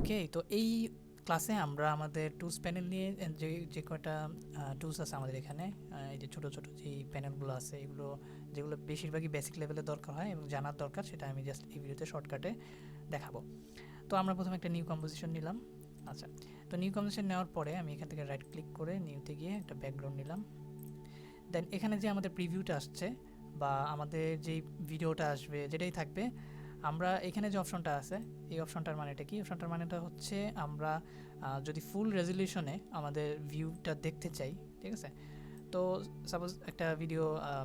ওকে, তো এই ক্লাসে আমরা আমাদের টুলস প্যানেল নিয়ে যে কয়টা টুলস আছে আমাদের এখানে, এই যে ছোটো ছোটো যে প্যানেলগুলো আছে এগুলো যেগুলো বেশিরভাগই বেসিক লেভেলে দরকার হয় এবং জানার দরকার, সেটা আমি জাস্ট এই ভিডিওতে শর্টকাটে দেখাবো। তো আমরা প্রথমে একটা নিউ কম্পোজিশন নিলাম। আচ্ছা, তো নিউ কম্পোজিশন নেওয়ার পরে আমি এখান থেকে রাইট ক্লিক করে নিউতে গিয়ে একটা ব্যাকগ্রাউন্ড নিলাম। দেন এখানে যে আমাদের প্রিভিউটা আসছে বা আমাদের যেই ভিডিওটা আসবে যেটাই থাকবে, আমরা এখানে যে অপশনটা আছে এই অপশনটার মানেটা কি? অপশনটার মানেটা হচ্ছে আমরা যদি ফুল রেজলিউশনে আমাদের ভিউটা দেখতে চাই, ঠিক আছে? তো সাপোজ একটা ভিডিও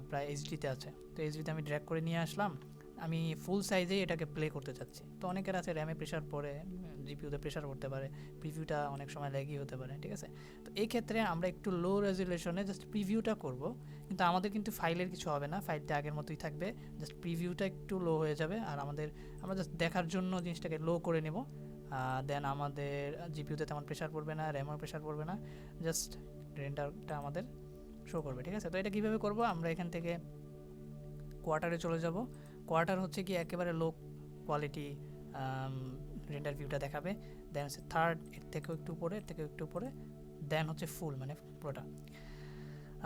প্রায় এইচডিতে আছে, তো এইচডিতে আমি ড্র্যাগ করে নিয়ে আসলাম, আমি ফুল সাইজেই এটাকে প্লে করতে চাচ্ছি। তো অনেকের আছে র্যামে প্রেশার পড়ে, জিপিউতে প্রেশার পড়তে পারে, প্রিভিউটা অনেক সময় ল্যাগি হতে পারে, ঠিক আছে? তো এই ক্ষেত্রে আমরা একটু লো রেজুলেশনে জাস্ট প্রিভিউটা করব, কিন্তু আমাদের কিন্তু ফাইলের কিছু হবে না, ফাইলটা আগের মতোই থাকবে, জাস্ট প্রিভিউটা একটু লো হয়ে যাবে। আর আমরা জাস্ট দেখার জন্য জিনিসটাকে লো করে নেব। দেন আমাদের জিপিউতে তেমন প্রেশার পড়বে না, র্যামেও প্রেশার পড়বে না, জাস্ট রেন্ডারটা আমাদের শো করবে, ঠিক আছে? তো এটা কীভাবে করব? আমরা এখান থেকে কোয়ার্টারে চলে যাব। কোয়ার্টার হচ্ছে কি একেবারে লো কোয়ালিটি রেন্ডার ভিউটা দেখাবে। দেন হচ্ছে থার্ড, এর থেকেও একটু উপরে, এর থেকেও একটু উপরে, দেন হচ্ছে ফুল, মানে পুরোটা।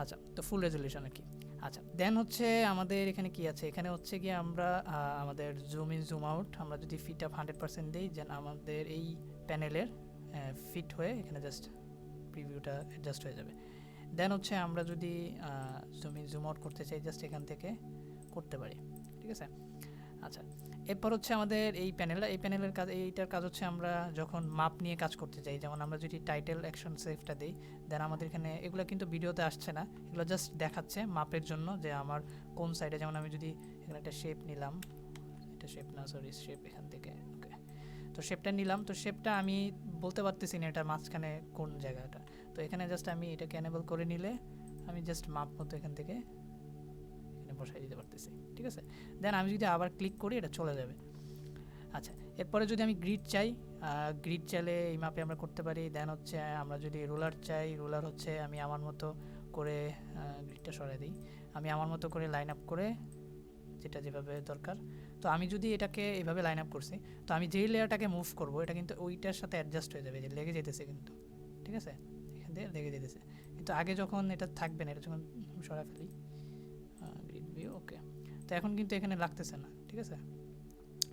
আচ্ছা, তো ফুল রেজলিউশন আর কি। আচ্ছা, দেন হচ্ছে আমাদের এখানে কি আছে? এখানে হচ্ছে কি আমরা আমাদের জুম ইন জুম আউট আমরা যদি ফিট আপ 100% দিই, যেন আমাদের এই প্যানেলের ফিট হয়ে এখানে জাস্ট প্রিভিউটা অ্যাডজাস্ট হয়ে যাবে। দেন হচ্ছে আমরা যদি জুম ইন জুম আউট করতে চাই, জাস্ট এখান থেকে করতে পারি, ঠিক আছে? আচ্ছা, এরপর হচ্ছে আমাদের এই প্যানেলের কাজ, এইটার কাজ হচ্ছে আমরা যখন মাপ নিয়ে কাজ করতে চাই, যেমন আমরা যদি টাইটেল অ্যাকশন সেভটা দিই, দেন আমাদের এখানে এগুলো কিন্তু ভিডিওতে আসছে না, এগুলো জাস্ট দেখাচ্ছে মাপের জন্য যে আমার কোন সাইডে। যেমন আমি যদি এখানে একটা শেপ নিলাম, এটা শেপ না, সরি শেপ এখান থেকে, ওকে, তো শেপটা নিলাম। তো শেপটা আমি বলতে পারতেছি না এটা মাঝখানে কোন জায়গাটা, তো এখানে জাস্ট আমি এটাকে এনেবল করে নিলে আমি জাস্ট মাপ মতো এখান থেকে বসাই দিতে পারতেছি, ঠিক আছে? দেন আমি যদি আবার ক্লিক করি এটা চলে যাবে। আচ্ছা, এরপরে যদি আমি গ্রিড চাই, গ্রিড চাইলে এই মাপে আমরা করতে পারি। দেন হচ্ছে আমরা যদি রুলার চাই, রুলার হচ্ছে আমি আমার মতো করে গ্রিডটা সরাই দিই, আমি আমার মতো করে লাইন আপ করে যেটা যেভাবে দরকার। তো আমি যদি এটাকে এইভাবে লাইন আপ করছি, তো আমি যেই লেয়ারটাকে মুভ করব এটা কিন্তু ওইটার সাথে অ্যাডজাস্ট হয়ে যাবে, যে লেগে যেতেছে কিন্তু, ঠিক আছে? এখান থেকে লেগে যেতেছে, কিন্তু আগে যখন এটা থাকবে না, এটা যখন সরা ফেলি গ্রিড ভিউ, ওকে, তো এখন কিন্তু এখানে লাগতেছে না, ঠিক আছে?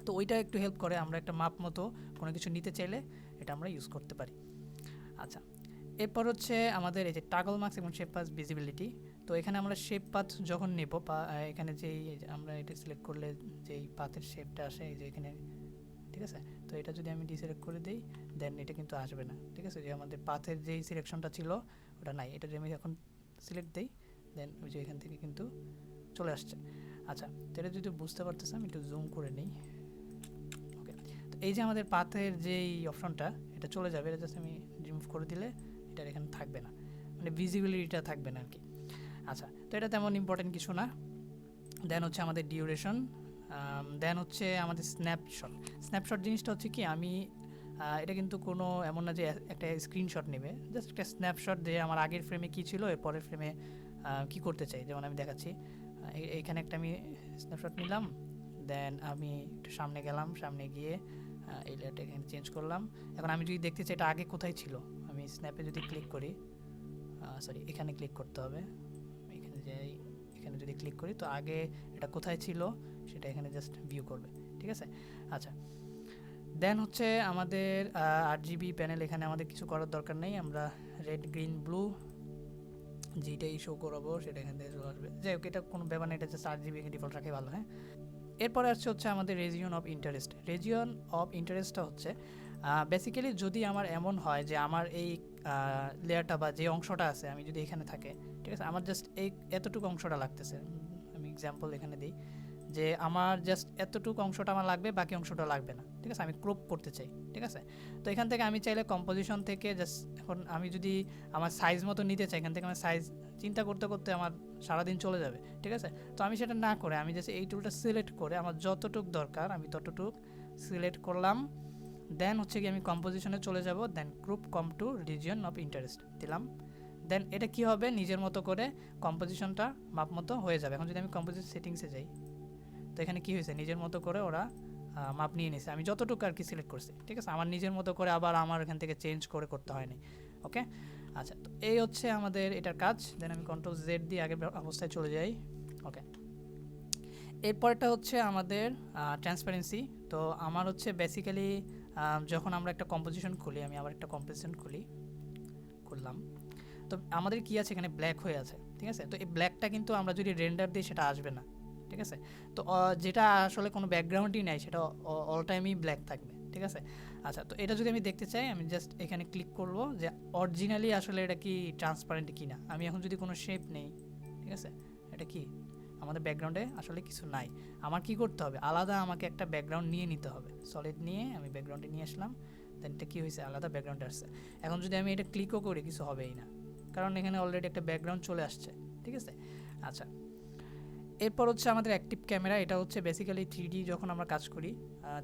তো ওইটা একটু হেল্প করে, আমরা একটা মাপ মতো কোনো কিছু নিতে চাইলে এটা আমরা ইউজ করতে পারি। আচ্ছা, এরপর হচ্ছে আমাদের এই যে টাগল মার্কস এবং শেপ পাথ ভিজিবিলিটি। তো এখানে আমরা শেপ পাথ যখন নেব, এখানে যেই আমরা এটা সিলেক্ট করলে যেই পাথের শেপটা আসে এই যে এখানে, ঠিক আছে? তো এটা যদি আমি ডিসিলেক্ট করে দিই, দেন এটা কিন্তু আসবে না, ঠিক আছে? যে আমাদের পাথের যেই সিলেকশনটা ছিল ওটা নাই, এটা যদি আমি এখন সিলেক্ট দিই, দেন ওই যে এখান থেকে কিন্তু চলে আসছে। আচ্ছা, তো এটা যদি বুঝতে পারতেছি আমি একটু জুম করে নিই, ওকে। তো এই যে আমাদের পাথের যেই অপশনটা এটা চলে যাবে, এটা জাস্ট আমি রিমুভ করে দিলে এটা এখানে থাকবে না, মানে ভিজিবিলিটিটা থাকবে না আর কি। আচ্ছা, তো এটা তেমন ইম্পর্টেন্ট কিছু না। দেন হচ্ছে আমাদের ডিউরেশন, দেন হচ্ছে আমাদের স্ন্যাপশট জিনিসটা হচ্ছে কি, আমি এটা কিন্তু কোনো এমন না যে একটা স্ক্রিনশট নেবে, জাস্ট একটা স্ন্যাপশট যে আমার আগের ফ্রেমে কী ছিল এর পরের ফ্রেমে কী করতে চাই। যেমন আমি দেখাচ্ছি, এইখানে একটা আমি স্ন্যাপশট নিলাম, দেন আমি একটু সামনে গেলাম, সামনে গিয়ে এই লেয়ারটা এখানে চেঞ্জ করলাম। এখন আমি যদি দেখতে চাই এটা আগে কোথায় ছিল, আমি স্ন্যাপে যদি ক্লিক করি, সরি এখানে ক্লিক করতে হবে, এখানে যাই, এখানে যদি ক্লিক করি তো আগে এটা কোথায় ছিল সেটা এখানে জাস্ট ভিউ করবে, ঠিক আছে? আচ্ছা, দেন হচ্ছে আমাদের RGB প্যানেল, এখানে আমাদের কিছু করার দরকার নেই, আমরা রেড গ্রিন ব্লু যেটাই শো করাবো সেটা এখান থেকে চলে আসবে। যাই হোক, এটা কোনো ব্যাপার নেই, এটা জাস্ট RGB ডিফল্ট রাখে ভালো। হ্যাঁ, এরপরে আসছে হচ্ছে আমাদের region of interest. Region of ইন্টারেস্টটা হচ্ছে বেসিক্যালি যদি আমার এমন হয় যে আমার এই লেয়ারটা বা যে অংশটা আছে আমি যদি এখানে থাকে, ঠিক আছে, আমার জাস্ট এই এতটুকু অংশটা লাগতেছে, আমি এক্সাম্পল এখানে দিই যে আমার জাস্ট এতটুকু অংশটা আমার লাগবে, বাকি অংশটা লাগবে না, ঠিক আছে? আমি ক্রপ করতে চাই, ঠিক আছে? তো এখান থেকে আমি চাইলে কম্পোজিশন থেকে জাস্ট, এখন আমি যদি আমার সাইজ মতো নিতে চাই, এখান থেকে আমার সাইজ চিন্তা করতে করতে আমার সারাদিন চলে যাবে, ঠিক আছে? তো আমি সেটা না করে আমি জাস্ট এই টুলটা সিলেক্ট করে আমার যতটুক দরকার আমি ততটুক সিলেক্ট করলাম, দেন হচ্ছে কি আমি কম্পোজিশনে চলে যাব, then group come to region of interest দিলাম। দেন এটা কি হবে, নিজের মতো করে কম্পোজিশনটা মাপ মতো হয়ে যাবে। এখন যদি আমি কম্পোজিশন সেটিংসে যাই, তো এখানে কি হয়েছে, নিজের মতো করে ওরা মাপ নিয়ে নিয়েছি, আমি যতটুকু আর কি সিলেক্ট করছি, ঠিক আছে, আমার নিজের মতো করে আবার আমার এখান থেকে চেঞ্জ করে করতে হয়নি। ওকে, আচ্ছা, তো এই হচ্ছে আমাদের এটার কাজ। দেন আমি কন্ট্রোল জেড দিয়ে আগের অবস্থায় চলে যাই। ওকে, এরপরটা হচ্ছে আমাদের ট্রান্সপারেন্সি। তো আমার হচ্ছে বেসিক্যালি যখন আমরা একটা কম্পোজিশন খুলি, আমি আবার একটা কম্পোজিশন খুললাম, তো আমাদের কি আছে এখানে ব্ল্যাক হয়ে আছে, ঠিক আছে। তো এই ব্ল্যাকটা কিন্তু আমরা যদি রেন্ডার দিই সেটা আসবে না, ঠিক আছে। তো যেটা আসলে কোনো ব্যাকগ্রাউন্ডই নাই সেটা অল টাইমই ব্ল্যাক থাকবে, ঠিক আছে। আচ্ছা, তো এটা যদি আমি দেখতে চাই, আমি জাস্ট এখানে ক্লিক করব যে অরিজিনালি আসলে এটা কি ট্রান্সপারেন্ট কি না। আমি এখন যদি কোনো শেপ নেই, ঠিক আছে, এটা কি আমাদের ব্যাকগ্রাউন্ডে আসলে কিছু নাই। আমার কি করতে হবে, আলাদা আমাকে একটা ব্যাকগ্রাউন্ড নিয়ে নিতে হবে, সলিড নিয়ে আমি ব্যাকগ্রাউন্ডে নিয়ে আসলাম। দেন এটা কী হয়েছে, আলাদা ব্যাকগ্রাউন্ড আসছে। এখন যদি আমি এটা ক্লিকও করি কিছু হবেই না, কারণ এখানে অলরেডি একটা ব্যাকগ্রাউন্ড চলে আসছে, ঠিক আছে। আচ্ছা, এরপর হচ্ছে আমাদের অ্যাক্টিভ ক্যামেরা। এটা হচ্ছে বেসিক্যালি 3D যখন আমরা কাজ করি,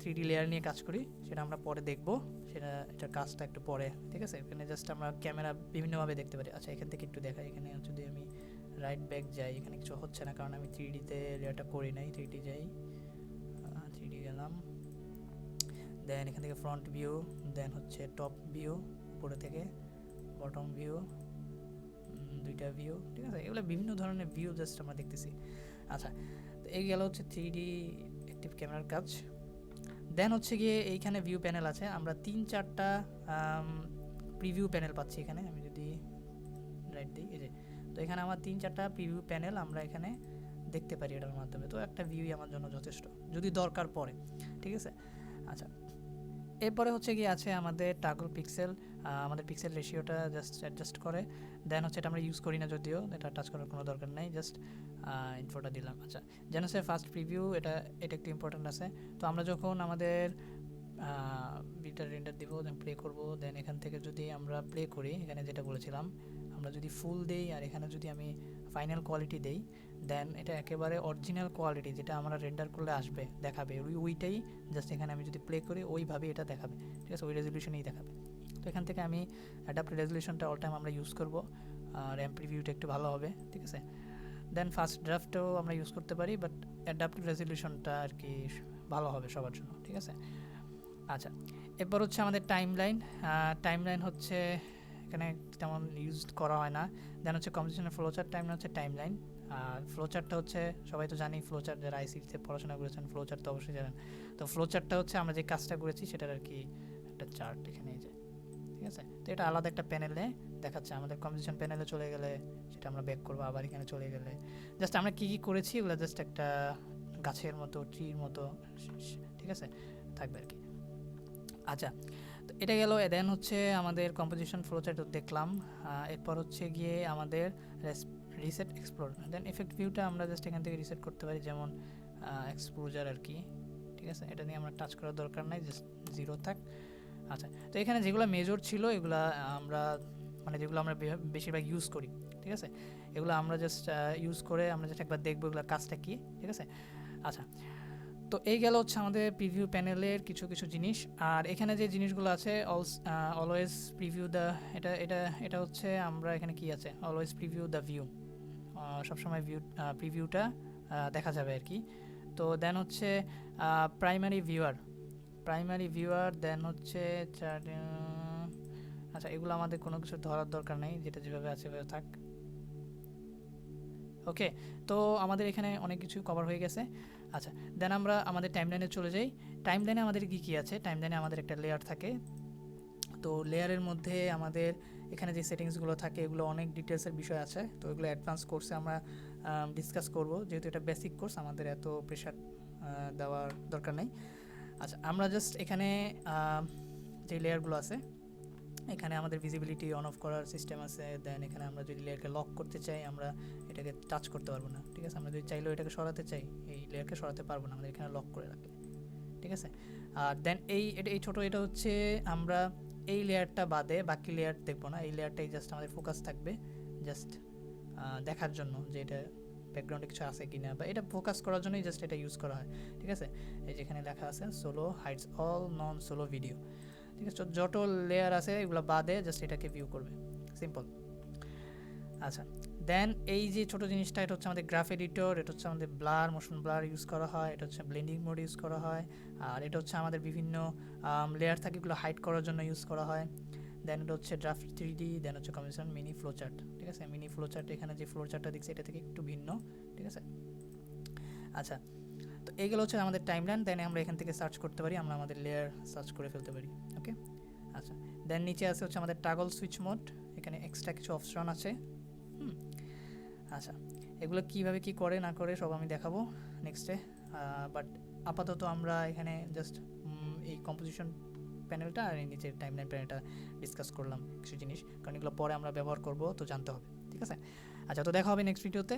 3D লেয়ার নিয়ে কাজ করি, সেটা আমরা পরে দেখব, এটার কাজটা একটু পরে, ঠিক আছে। এখানে জাস্ট আমরা ক্যামেরা বিভিন্নভাবে দেখতে পারি। আচ্ছা, এখান থেকে একটু দেখাই। এখানে যদি আমি রাইট ব্যাক যাই, এখানে কিছু হচ্ছে না কারণ আমি 3Dতে লেয়ারটা করি নাই। 3D যাই, 3D গেলাম, দেন এখান থেকে ফ্রন্ট ভিউ, দেন হচ্ছে টপ ভিউ, উপরে থেকে বটম ভিউ, দুইটা ভিউ, ঠিক আছে। এগুলো বিভিন্ন ধরনের ভিউ জাস্ট আমরা দেখতেছি। আচ্ছা, তো এই গেল হচ্ছে 3D অ্যাক্টিভ ক্যামেরার কাজ। দেন হচ্ছে গিয়ে এইখানে ভিউ প্যানেল আছে, আমরা 3-4টা প্রিভিউ প্যানেল পাচ্ছি এখানে। আমি যদি রাইট দিই, এই যে, তো এখানে আমার 3-4টা প্রিভিউ প্যানেল আমরা এখানে দেখতে পারি এটার মাধ্যমে। তো একটা ভিউই আমার জন্য যথেষ্ট যদি দরকার পড়ে, ঠিক আছে। আচ্ছা, এরপরে হচ্ছে গিয়ে আছে আমাদের টাগল পিক্সেল, আমাদের পিক্সেল রেশিওটা জাস্ট অ্যাডজাস্ট করে। দেন হচ্ছে এটা আমরা ইউজ করি না, যদিও এটা টাচ করার কোনো দরকার নেই, জাস্ট ইনফোটা দিলাম। আচ্ছা, যেন হচ্ছে ফার্স্ট প্রিভিউ, এটা একটু ইম্পর্টেন্ট আছে। তো আমরা যখন আমাদের বিটা রেন্ডার দিব, দেন প্লে করব, দেন এখান থেকে যদি আমরা প্লে করি, এখানে যেটা বলেছিলাম, আমরা যদি ফুল দেই আর এখানে যদি আমি ফাইনাল কোয়ালিটি দেই, দেন এটা একেবারে অরিজিনাল কোয়ালিটি যেটা আমরা রেন্ডার করলে আসবে, দেখাবে ওইটাই। জাস্ট এখানে আমি যদি প্লে করি ওইভাবে এটা দেখাবে, ঠিক আছে, ওই রেজলিউশনেই দেখাবে। তো এখান থেকে আমি অ্যাডাপ্ট রেজলিউশনটা অল টাইম আমরা ইউজ করব, র্যাম প্রিভিউটা একটু ভালো হবে, ঠিক আছে। দেন ফার্স্ট ড্রাফটও আমরা ইউজ করতে পারি, বাট অ্যাডাপ্ট রেজলিউশনটা আর কি ভালো হবে সবার জন্য, ঠিক আছে। আচ্ছা, এরপর হচ্ছে আমাদের টাইমলাইন হচ্ছে এখানে তেমন ইউজ করা হয় না। দেন হচ্ছে কম্পোজিশনের ফ্লোচার্ট, টাইমলাইন হচ্ছে টাইমলাইন। আর ফ্লোচার্টটা হচ্ছে সবাই তো জানি, ফ্লোচার্ট যারা আইসিটিতে পড়াশোনা করেছেন ফ্লোচার্ট তো অবশ্যই জানেন। তো ফ্লোচার্টটা হচ্ছে আমরা যে কাজটা করেছি সেটার আর কি একটা চার্ট এখানে, এই যে, ঠিক আছে। তো এটা আলাদা একটা প্যানেলে দেখাচ্ছে। আমাদের কম্পোজিশন প্যানেলে চলে গেলে সেটা আমরা ব্যাক করবো, আবার এখানে চলে গেলে জাস্ট আমরা কী কী করেছি ওগুলো জাস্ট একটা গাছের মতো, ট্রির মতো, ঠিক আছে, থাকবে আর কি। আচ্ছা, তো এটা গেল। দেন হচ্ছে আমাদের কম্পোজিশন ফ্লোচার্ট দেখলাম। এরপর হচ্ছে গিয়ে আমাদের রিসেট এক্সপ্লোর, দেন এফেক্ট ভিউটা আমরা জাস্ট এখান থেকে রিসেট করতে পারি, যেমন এক্সপোজার আর কি, ঠিক আছে। এটা নিয়ে আমরা টাচ করার দরকার নাই, জাস্ট 0 থাক। আচ্ছা, তো এখানে যেগুলো মেজর ছিল এগুলো আমরা যেগুলো আমরা বেশিরভাগ ইউজ করি, ঠিক আছে, এগুলো আমরা জাস্ট ইউজ করে আমরা জাস্ট একবার দেখবো এগুলোর কাজটা কী, ঠিক আছে। আচ্ছা, তো এই গেল হচ্ছে আমাদের প্রিভিউ প্যানেলের কিছু কিছু জিনিস। আর এখানে যে জিনিসগুলো আছে, অলওয়েজ প্রিভিউ দ্য, এটা হচ্ছে আমরা এখানে কি আছে, অলওয়েজ প্রিভিউ দ্য ভিউ, সবসময় প্রিভিউটা দেখা যাবে আর কি। তো দেন হচ্ছে প্রাইমারি ভিউয়ার, দেন হচ্ছে আচ্ছা, এগুলো আমাদের কোনো কিছু ধরার দরকার নেই, যেটা যেভাবে আছে সেভাবে থাক। ওকে, তো আমাদের এখানে অনেক কিছু কভার হয়ে গেছে। আচ্ছা, দেন আমরা আমাদের টাইমলাইনে চলে যাই। টাইমলাইনে আমাদের কী আছে, টাইমলাইনে আমাদের একটা লেয়ার থাকে। তো লেয়ারের মধ্যে আমাদের এখানে যে সেটিংসগুলো থাকে এগুলো অনেক ডিটেলসের বিষয় আছে। তো এগুলো অ্যাডভান্স কোর্সে আমরা ডিসকাস করব, যেহেতু এটা বেসিক কোর্স, আমাদের এত প্রেশার দেওয়ার দরকার নেই। আচ্ছা, আমরা জাস্ট এখানে যে লেয়ারগুলো আছে, এখানে আমাদের ভিজিবিলিটি অন অফ করার সিস্টেম আছে। দেন এখানে আমরা যদি লেয়ারকে লক করতে চাই, আমরা এটাকে টাচ করতে পারবো না, ঠিক আছে। আমরা যদি চাইলেও এটাকে সরাতে চাই, এই লেয়ারকে সরাতে পারবো না, আমাদের এখানে লক করে রাখলে, ঠিক আছে। আর দেন এই ছোটো, এটা হচ্ছে আমরা এই লেয়ারটা বাদে বাকি লেয়ার দেখবো না, এই লেয়ারটাই জাস্ট আমাদের ফোকাস থাকবে, জাস্ট দেখার জন্য যে এটা ব্যাকগ্রাউন্ডে কিছু আছে কিনা, বা এটা ফোকাস করার জন্যই জাস্ট এটা ইউজ করা হয়, ঠিক আছে। এই যেখানে লেখা আছে solo hides all non solo video, ঠিক আছে। যত লেয়ার আছে এগুলো বাদে জাস্ট এটাকে ভিউ করবে, সিম্পল। আচ্ছা, দেন এই যে ছোট জিনিসটা, এটা হচ্ছে আমাদের গ্রাফ এডিটর, এটা হচ্ছে আমাদের ব্লার, মোশন ব্লার ইউজ করা হয়, এটা হচ্ছে ব্লেন্ডিং মোড ইউজ করা হয়, আর এটা হচ্ছে আমাদের বিভিন্ন লেয়ার থাকে এগুলো হাইড করার জন্য ইউজ করা হয়। দেন এটা হচ্ছে ড্রাফট 3D, দেন হচ্ছে কম্বিনেশন মিনি ফ্লো চার্ট। ঠিক আছে, মিনি ফ্লো চার্ট এখানে যে ফ্লো চার্টটা দেখছি এটা থেকে একটু ভিন্ন। ঠিক আছে, আচ্ছা, তো এইগুলো হচ্ছে আমাদের টাইমলাইন। দেন আমরা এখান থেকে সার্চ করতে পারি, আমরা আমাদের লেয়ার সার্চ করে ফেলতে পারি। ওকে, আচ্ছা, দেন নিচে আছে হচ্ছে আমাদের টাগল সুইচ মোড, এখানে এক্সট্রা কিছু অপশন আছে। আচ্ছা, এগুলো কীভাবে কী করে না করে সব আমি দেখাবো নেক্সটে, বাট আপাতত আমরা এখানে জাস্ট এই কম্পোজিশন প্যানেলটা আর এই নিচের টাইমলাইন প্যানেলটা ডিসকাস করলাম কিছু জিনিস, কারণ এগুলো পরে আমরা ব্যবহার করব, তো জানতে হবে। ঠিক আছে, আচ্ছা, তো দেখা হবে নেক্সট ভিডিওতে।